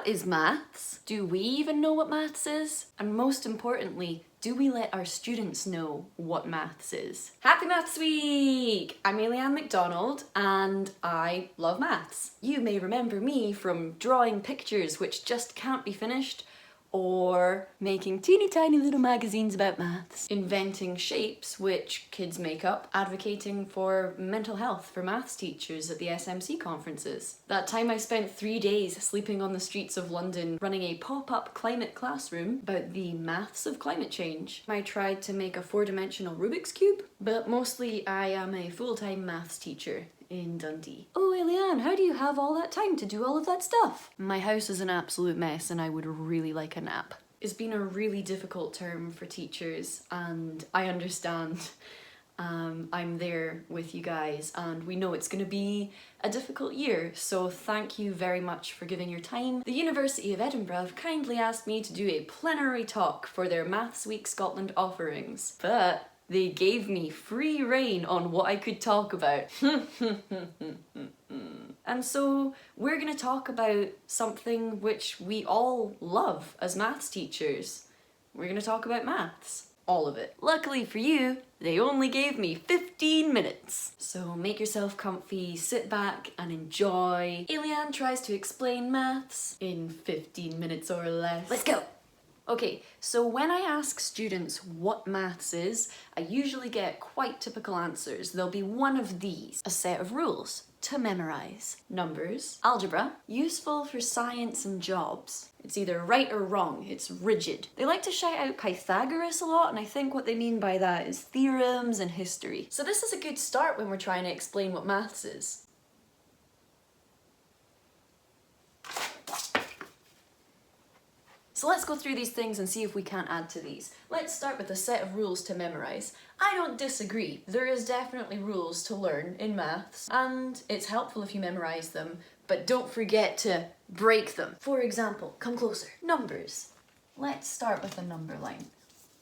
What is maths? Do we even know what maths is? And most importantly, do we let our students know what maths is? Happy Maths Week! I'm Leanne McDonald and I love maths. You may remember me from drawing pictures which just can't be finished, or making teeny tiny little magazines about maths, inventing shapes which kids make up, advocating for mental health for maths teachers at the SMC conferences. That time I spent 3 days sleeping on the streets of London running a pop-up climate classroom about the maths of climate change. I tried to make a 4-dimensional Rubik's Cube, but mostly I am a full-time maths teacher in Dundee. Oh, Leanne, how do you have all that time to do all of that stuff? My house is an absolute mess and I would really like a nap. It's been a really difficult term for teachers and I understand. I'm there with you guys and we know it's going to be a difficult year, so thank you very much for giving your time. The University of Edinburgh have kindly asked me to do a plenary talk for their Maths Week Scotland offerings, but they gave me free rein on what I could talk about. And so we're going to talk about something which we all love as maths teachers. We're going to talk about maths. All of it. Luckily for you, they only gave me 15 minutes. So make yourself comfy, sit back and enjoy. Leanne tries to explain maths in 15 minutes or less. Let's go! Okay, so when I ask students what maths is, I usually get quite typical answers. There'll be one of these: a set of rules to memorize, numbers, algebra, useful for science and jobs. It's either right or wrong, it's rigid. They like to shout out Pythagoras a lot, and I think what they mean by that is theorems and history. So this is a good start when we're trying to explain what maths is. So let's go through these things and see if we can't add to these. Let's start with a set of rules to memorize. I don't disagree. There is definitely rules to learn in maths, and it's helpful if you memorize them, but don't forget to break them. For example, come closer. Numbers. Let's start with a number line.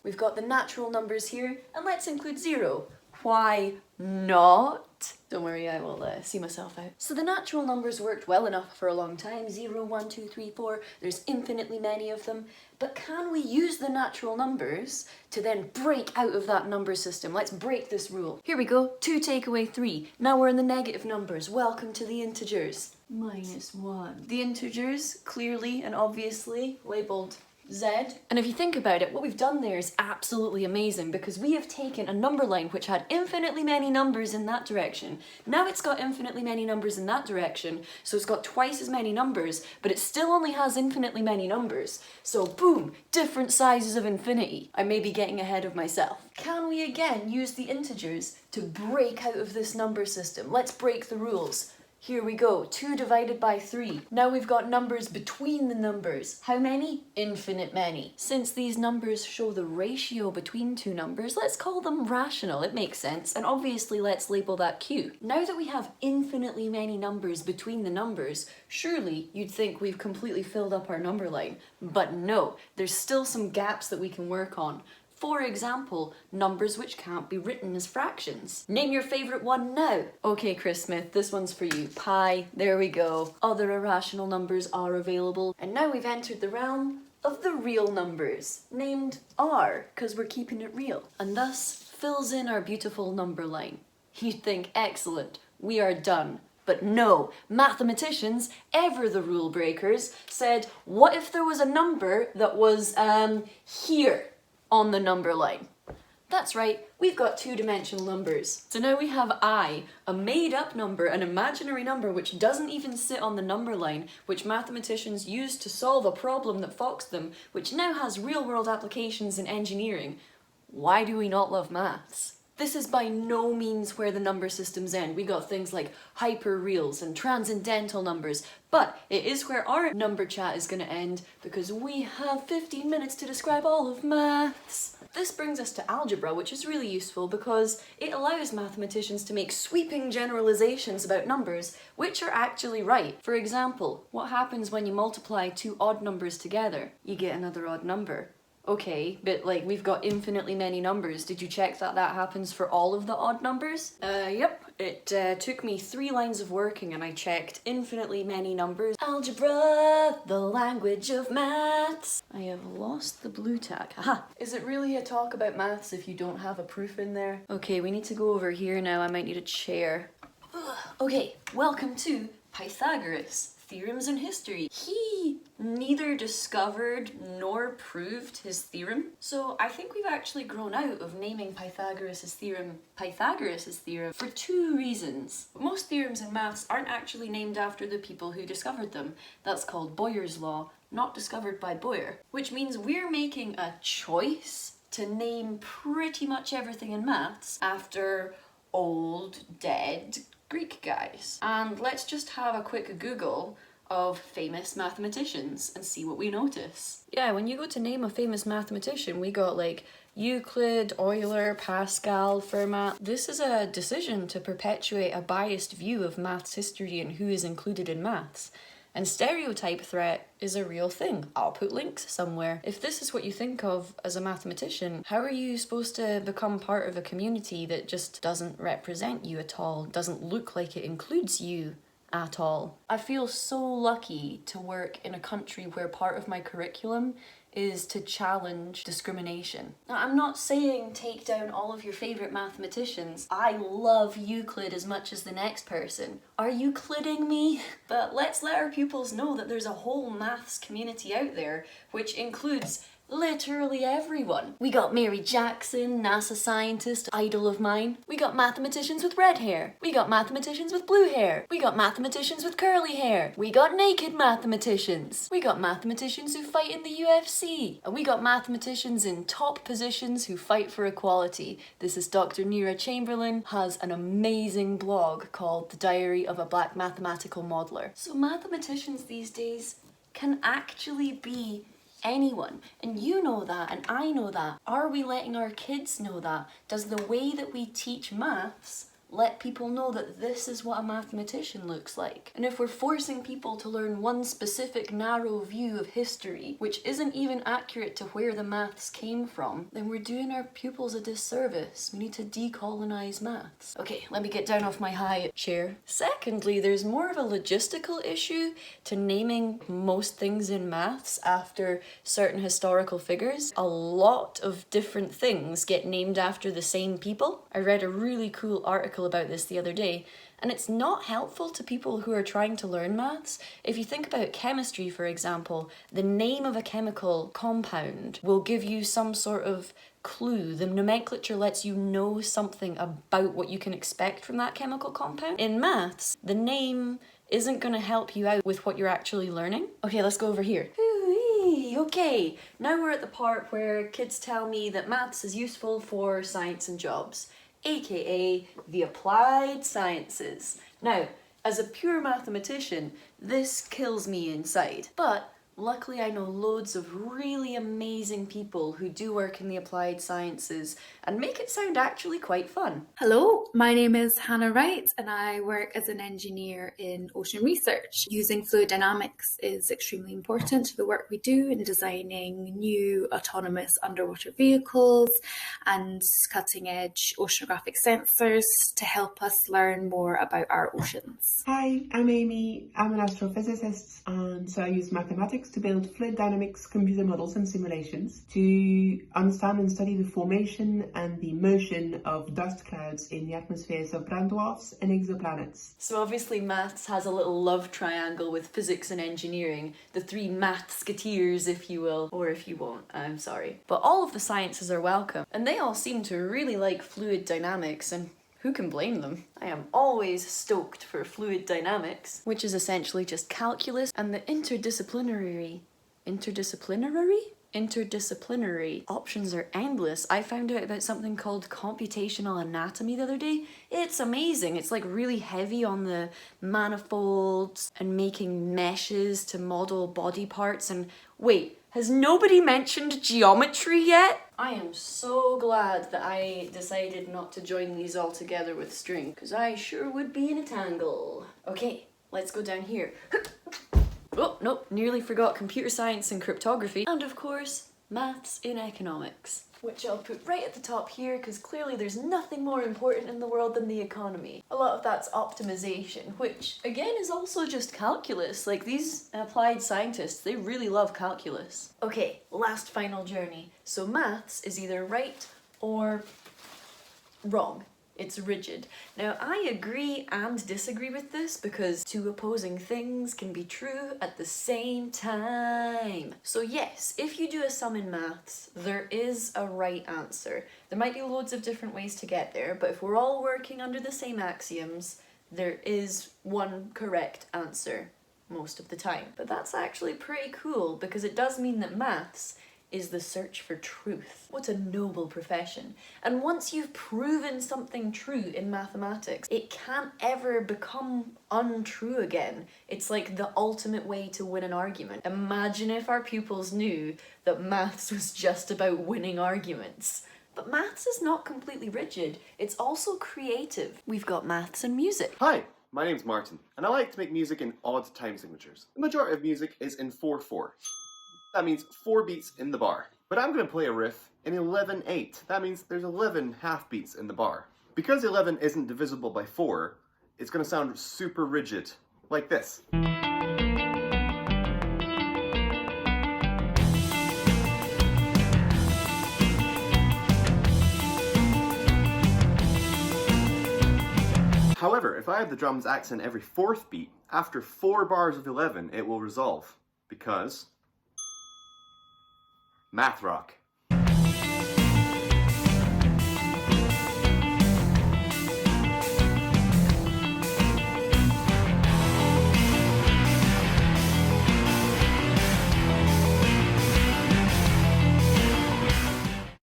We've got the natural numbers here, and let's include 0. Why not? Don't worry, I will see myself out. So the natural numbers worked well enough for a long time. 0, 1, 2, 3, 4. There's infinitely many of them. But can we use the natural numbers to then break out of that number system? Let's break this rule. Here we go. 2 take away 3. Now we're in the negative numbers. Welcome to the integers. -1. The integers, clearly and obviously labelled Z. And if you think about it, what we've done there is absolutely amazing, because we have taken a number line which had infinitely many numbers in that direction. Now it's got infinitely many numbers in that direction, so it's got twice as many numbers, but it still only has infinitely many numbers. So boom, different sizes of infinity. I may be getting ahead of myself. Can we again use the integers to break out of this number system? Let's break the rules. Here we go, 2 divided by 3. Now we've got numbers between the numbers. How many? Infinite many. Since these numbers show the ratio between two numbers, let's call them rational. It makes sense. And obviously let's label that Q. Now that we have infinitely many numbers between the numbers, surely you'd think we've completely filled up our number line. But no, there's still some gaps that we can work on. For example, numbers which can't be written as fractions. Name your favourite one now. Okay, Chris Smith, this one's for you. Pi, there we go. Other irrational numbers are available. And now we've entered the realm of the real numbers, named R, because we're keeping it real. And thus fills in our beautiful number line. You'd think, excellent, we are done. But no, mathematicians, ever the rule breakers, said, what if there was a number that was, here on the number line? That's right, we've got 2-dimensional numbers. So now we have I, a made-up number, an imaginary number which doesn't even sit on the number line, which mathematicians used to solve a problem that foxed them, which now has real-world applications in engineering. Why do we not love maths? This is by no means where the number systems end. We got things like hyperreals and transcendental numbers, but it is where our number chat is going to end, because we have 15 minutes to describe all of maths. This brings us to algebra, which is really useful because it allows mathematicians to make sweeping generalizations about numbers which are actually right. For example, what happens when you multiply 2 odd numbers together? You get another odd number. Okay, but like we've got infinitely many numbers. Did you check that that happens for all of the odd numbers? Yep, It took me 3 lines of working and I checked infinitely many numbers. Algebra, the language of maths. I have lost the blue tack. Aha! Is it really a talk about maths if you don't have a proof in there? Okay, we need to go over here now. I might need a chair. Okay, welcome to Pythagoras. Theorems in history. He neither discovered nor proved his theorem, so I think we've actually grown out of naming Pythagoras' theorem for 2 reasons. Most theorems in maths aren't actually named after the people who discovered them. That's called Boyer's law, not discovered by Boyer, which means we're making a choice to name pretty much everything in maths after old, dead Greek guys. And let's just have a quick Google of famous mathematicians and see what we notice. Yeah, when you go to name a famous mathematician, we got like Euclid, Euler, Pascal, Fermat. This is a decision to perpetuate a biased view of maths history and who is included in maths. And stereotype threat is a real thing. I'll put links somewhere. If this is what you think of as a mathematician, how are you supposed to become part of a community that just doesn't represent you at all, doesn't look like it includes you at all? I feel so lucky to work in a country where part of my curriculum is to challenge discrimination. Now, I'm not saying take down all of your favourite mathematicians. I love Euclid as much as the next person. Are you kidding me? But let's let our pupils know that there's a whole maths community out there, which includes literally everyone. We got Mary Jackson, NASA scientist, idol of mine. We got mathematicians with red hair. We got mathematicians with blue hair. We got mathematicians with curly hair. We got naked mathematicians. We got mathematicians who fight in the UFC. And we got mathematicians in top positions who fight for equality. This is Dr. Neera Chamberlain, has an amazing blog called The Diary of a Black Mathematical Modeler. So mathematicians these days can actually be anyone, and you know that, and I know that. Are we letting our kids know that? Does the way that we teach maths let people know that this is what a mathematician looks like? And if we're forcing people to learn one specific narrow view of history, which isn't even accurate to where the maths came from, then we're doing our pupils a disservice. We need to decolonize maths. Okay, let me get down off my high chair. Secondly, there's more of a logistical issue to naming most things in maths after certain historical figures. A lot of different things get named after the same people. I read a really cool article about this the other day, and it's not helpful to people who are trying to learn maths. If you think about chemistry, for example, the name of a chemical compound will give you some sort of clue. The nomenclature lets you know something about what you can expect from that chemical compound. In maths, the name isn't going to help you out with what you're actually learning. Okay, let's go over here. Okay, now we're at the part where kids tell me that maths is useful for science and jobs, aka the applied sciences. Now, as a pure mathematician, this kills me inside. But luckily I know loads of really amazing people who do work in the applied sciences and make it sound actually quite fun. Hello, my name is Hannah Wright and I work as an engineer in ocean research. Using fluid dynamics is extremely important to the work we do in designing new autonomous underwater vehicles and cutting edge oceanographic sensors to help us learn more about our oceans. Hi, I'm Amy. I'm an astrophysicist, and so I use mathematics to build fluid dynamics computer models and simulations to understand and study the formation and the motion of dust clouds in the atmospheres of brown dwarfs and exoplanets. So obviously maths has a little love triangle with physics and engineering, the 3 mathsketeers, if you will, or if you won't, I'm sorry. But all of the sciences are welcome, and they all seem to really like fluid dynamics, and who can blame them? I am always stoked for fluid dynamics, which is essentially just calculus and the interdisciplinary options are endless. I found out about something called computational anatomy the other day. It's amazing. It's like really heavy on the manifolds and making meshes to model body parts. And wait, has nobody mentioned geometry yet? I am so glad that I decided not to join these all together with string, because I sure would be in a tangle. Okay, let's go down here. Oh, nope, nearly forgot computer science and cryptography. And of course, maths in economics, which I'll put right at the top here because clearly there's nothing more important in the world than the economy. A lot of that's optimization, which again is also just calculus. Like, these applied scientists, they really love calculus. Okay, last final journey. So maths is either right or wrong. It's rigid. Now, I agree and disagree with this because two opposing things can be true at the same time. So yes, if you do a sum in maths, there is a right answer. There might be loads of different ways to get there, but if we're all working under the same axioms, there is one correct answer most of the time. But that's actually pretty cool because it does mean that maths is the search for truth. What a noble profession. And once you've proven something true in mathematics, it can't ever become untrue again. It's like the ultimate way to win an argument. Imagine if our pupils knew that maths was just about winning arguments. But maths is not completely rigid, it's also creative. We've got maths and music. Hi, my name's Martin, and I like to make music in odd time signatures. The majority of music is in 4/4. That means 4 beats in the bar. But I'm going to play a riff in 11/8. That means there's 11 half beats in the bar. Because 11 isn't divisible by 4, it's going to sound super rigid, like this. However, if I have the drum's accent every 4th beat, after 4 bars of 11, it will resolve. Because math rock.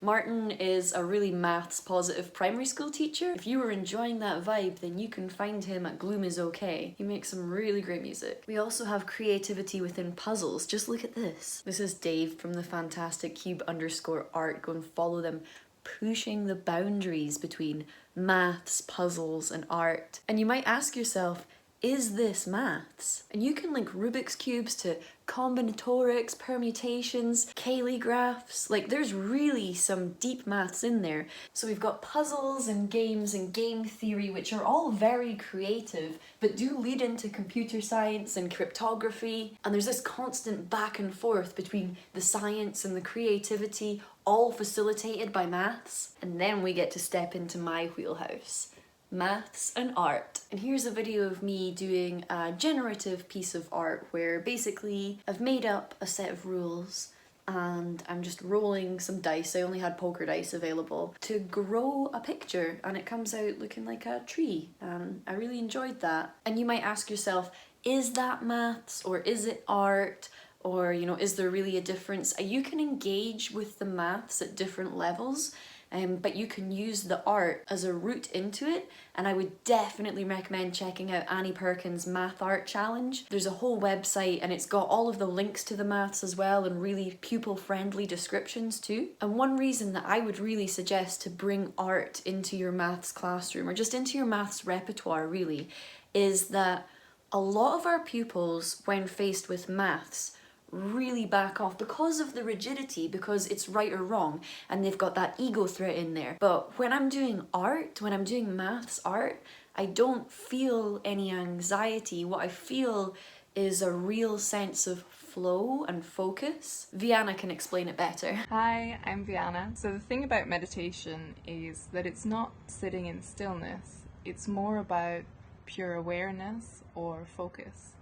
Martin is a really maths positive primary school teacher. If you were enjoying that vibe, then you can find him at Gloom is Okay. He makes some really great music. We also have creativity within puzzles. Just look at this. This is Dave from the Fantastic Cube _art. Go and follow them, pushing the boundaries between maths, puzzles, and art. And you might ask yourself, is this maths? And you can link Rubik's Cubes to combinatorics, permutations, Cayley graphs. Like, there's really some deep maths in there. So we've got puzzles and games and game theory, which are all very creative, but do lead into computer science and cryptography. And there's this constant back and forth between the science and the creativity, all facilitated by maths. And then we get to step into my wheelhouse. Maths and art. And here's a video of me doing a generative piece of art where basically I've made up a set of rules and I'm just rolling some dice. I only had poker dice available to grow a picture, and it comes out looking like a tree. I really enjoyed that. And you might ask yourself, is that maths or is it art? Or, you know, is there really a difference? You can engage with the maths at different levels. But you can use the art as a route into it, and I would definitely recommend checking out Annie Perkins' Math Art Challenge. There's a whole website and it's got all of the links to the maths as well, and really pupil-friendly descriptions too. And one reason that I would really suggest to bring art into your maths classroom, or just into your maths repertoire really, is that a lot of our pupils, when faced with maths, really back off because of the rigidity, because it's right or wrong, and they've got that ego threat in there. But when I'm doing art, when I'm doing maths art, I don't feel any anxiety. What I feel is a real sense of flow and focus. Vianna can explain it better. Hi, I'm Vianna. So the thing about meditation is that it's not sitting in stillness, it's more about pure awareness or focus.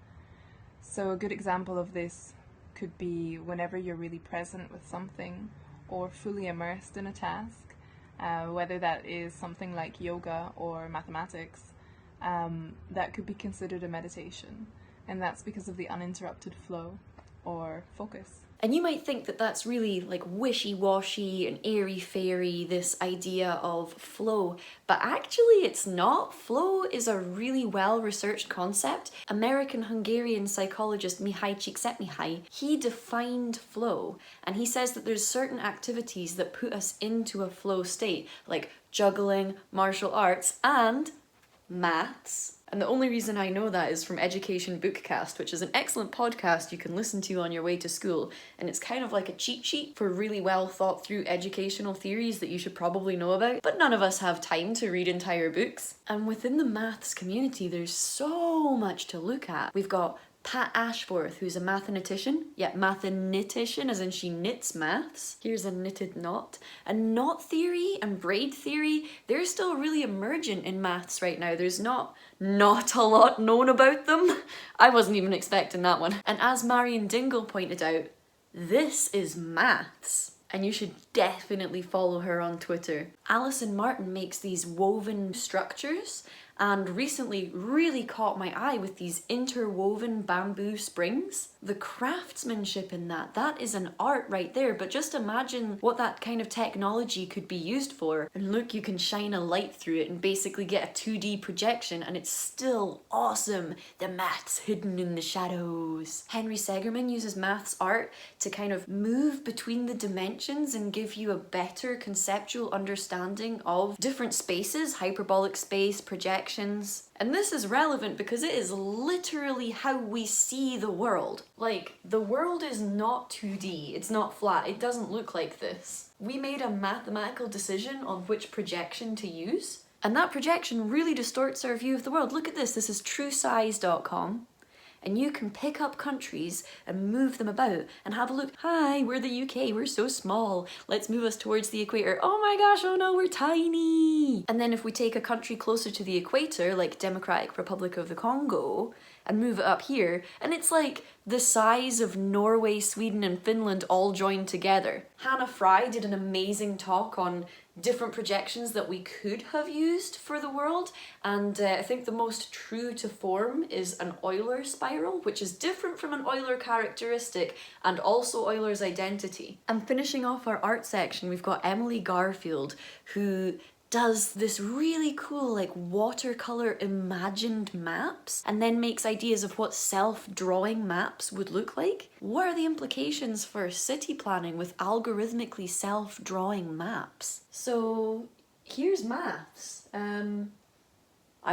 So a good example of this could be whenever you're really present with something or fully immersed in a task, whether that is something like yoga or mathematics, that could be considered a meditation, and that's because of the uninterrupted flow or focus. And you might think that that's really like wishy-washy and airy-fairy, this idea of flow, but actually it's not. Flow is a really well-researched concept. American-Hungarian psychologist Mihaly Csikszentmihalyi, he defined flow, and he says that there's certain activities that put us into a flow state, like juggling, martial arts, and maths. And the only reason I know that is from Education Bookcast, which is an excellent podcast you can listen to on your way to school. And it's kind of like a cheat sheet for really well thought through educational theories that you should probably know about. But none of us have time to read entire books. And within the maths community, there's so much to look at. We've got Pat Ashworth, who's a mathematician. Yeah, mathenitician, as in she knits maths. Here's a knitted knot. And knot theory and braid theory, they're still really emergent in maths right now. There's not a lot known about them. I wasn't even expecting that one. And as Marion Dingle pointed out, this is maths. And you should definitely follow her on Twitter. Alison Martin makes these woven structures and recently really caught my eye with these interwoven bamboo springs. The craftsmanship in that is an art right there, but just imagine what that kind of technology could be used for. And look, you can shine a light through it and basically get a 2D projection, and it's still awesome. The maths hidden in the shadows. Henry Segerman uses maths art to kind of move between the dimensions and give you a better conceptual understanding of different spaces, hyperbolic space, projections. And this is relevant because it is literally how we see the world. Like, the world is not 2D, it's not flat, it doesn't look like this. We made a mathematical decision on which projection to use, and that projection really distorts our view of the world. Look at this is truesize.com. And you can pick up countries and move them about and have a look. Hi, we're the UK, we're so small. Let's move us towards the equator. Oh my gosh, oh no, we're tiny. And then if we take a country closer to the equator, like Democratic Republic of the Congo, and move it up here, and it's like the size of Norway, Sweden, and Finland all joined together. Hannah Fry did an amazing talk on different projections that we could have used for the world, and I think the most true to form is an Euler spiral, which is different from an Euler characteristic and also Euler's identity. And finishing off our art section, we've got Emily Garfield, who does this really cool like watercolor imagined maps and then makes ideas of what self-drawing maps would look like. What are the implications for city planning with algorithmically self-drawing maps? So here's maths. I'm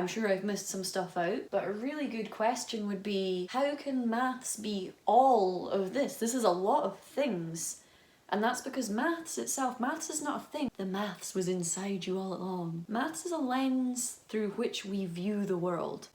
sure I've missed some stuff out, but a really good question would be, how can maths be all of this? This is a lot of things. And that's because maths itself, maths is not a thing. The maths was inside you all along. Maths is a lens through which we view the world.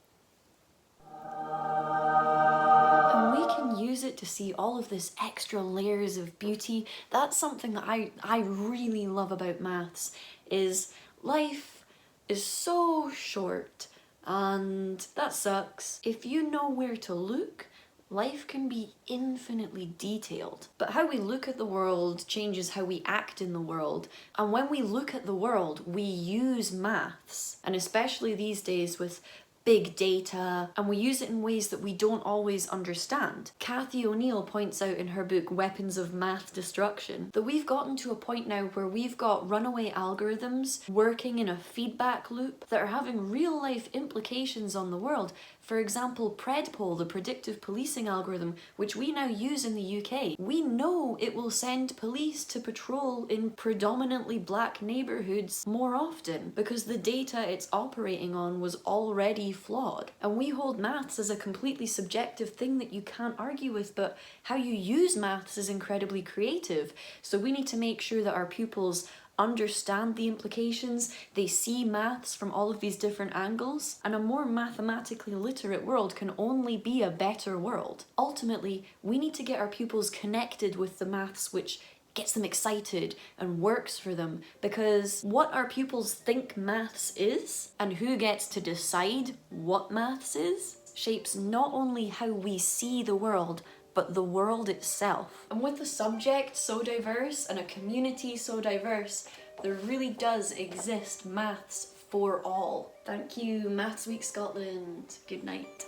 And we can use it to see all of this extra layers of beauty. That's something that I really love about maths, is life is so short, and that sucks. If you know where to look, life can be infinitely detailed. But how we look at the world changes how we act in the world. And when we look at the world, we use maths. And especially these days with big data, and we use it in ways that we don't always understand. Cathy O'Neill points out in her book Weapons of Math Destruction that we've gotten to a point now where we've got runaway algorithms working in a feedback loop that are having real life implications on the world. For example, PredPol, the predictive policing algorithm, which we now use in the UK, we know it will send police to patrol in predominantly black neighbourhoods more often because the data it's operating on was already flawed. And we hold maths as a completely subjective thing that you can't argue with, but how you use maths is incredibly creative. So we need to make sure that our pupils understand the implications, they see maths from all of these different angles, and a more mathematically literate world can only be a better world. Ultimately, we need to get our pupils connected with the maths which gets them excited and works for them, because what our pupils think maths is and who gets to decide what maths is shapes not only how we see the world, but the world itself. And with a subject so diverse and a community so diverse, there really does exist maths for all. Thank you, Maths Week Scotland. Good night.